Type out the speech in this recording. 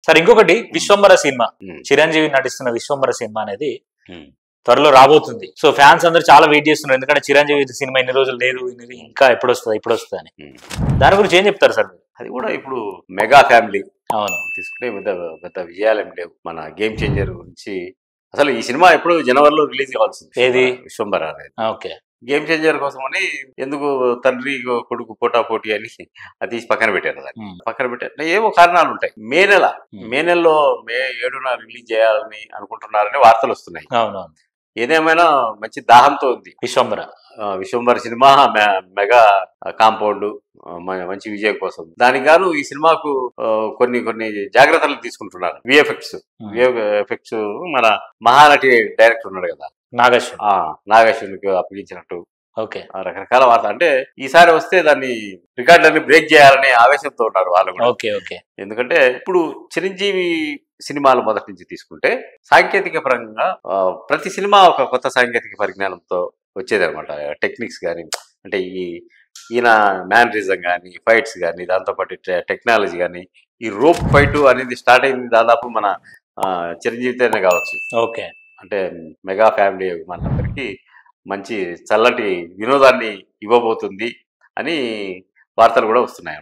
Sir ఇంకొకటి Vishwambhara cinema, Chiranjeevi నటిస్తున్న Vishwambhara cinema అనేది త్వరలో రాబోతుంది. సో ఫ్యాన్స్ అందరూ చాలా వెయిట్ చేస్తున్నారు, ఎందుకంటే చిరంజీవి సినిమా ఇన్ని రోజులు లేదు, ఇంకా ఎప్పుడు వస్తుంది అని. దాని గురించి ఏం చెప్తారు సార్? అది కూడా ఇప్పుడు మెగా ఫ్యామిలీ అవును తీసుకుంటే పెద్ద విజయాలు ఏం లేవు. మన గేమ్ చేంజర్ గురించి అసలు ఈ సినిమా ఎప్పుడు జనవరిలో రిలీజ్ కావాల్సింది, ఏది విశ్వంబర అనేది. ఓకే, గేమ్ చేంజర్ కోసం అని ఎందుకు తండ్రి కొడుకు పోటీ అని అది తీసి పక్కన పెట్టారు. దాన్ని పక్కన పెట్టారు, ఏవో కారణాలు ఉంటాయి. మే నెలలో మే 7న రిలీజ్ చేయాలని అనుకుంటున్నారని వార్తలు వస్తున్నాయి. అవునవును. ఏదేమైనా మంచి దాహంతో ఉంది విశ్వంబర సినిమా. మెగా కాంపౌండ్ మంచి విజయం కోసం దానికి గాను ఈ సినిమాకు కొన్ని జాగ్రత్తలు తీసుకుంటున్నారు. విఎఫ్ఎక్స్ మన మహానటి డైరెక్టర్ ఉన్నాడు కదా, నాగేశ్వరికి అప్పగించినట్టు ఓకే రకరకాల వార్త. అంటే ఈసారి వస్తే దాన్ని రికార్డులన్నీ బ్రేక్ చేయాలనే ఆవేశంతో ఉన్నారు వాళ్ళు కూడా. Okay okay. ఎందుకంటే ఇప్పుడు చిరంజీవి సినిమాలు మొదటి నుంచి తీసుకుంటే సాంకేతిక పరంగా ప్రతి సినిమా ఒక కొత్త సాంకేతిక పరిజ్ఞానంతో వచ్చేదన్నమాట. టెక్నిక్స్ కానీ, అంటే ఈయన మ్యానరిజం కానీ, ఫైట్స్ కానీ, దాంతోపాటు టెక్నాలజీ కానీ, ఈ రోప్ ఫైట్ అనేది స్టార్ట్ అయింది దాదాపు మన చిరంజీవితోనే కావచ్చు. ఓకే, అంటే మెగా ఫ్యామిలీ మనందరికీ మంచి చల్లటి వినోదాన్ని ఇవ్వబోతుంది అని వార్తలు కూడా వస్తున్నాయి.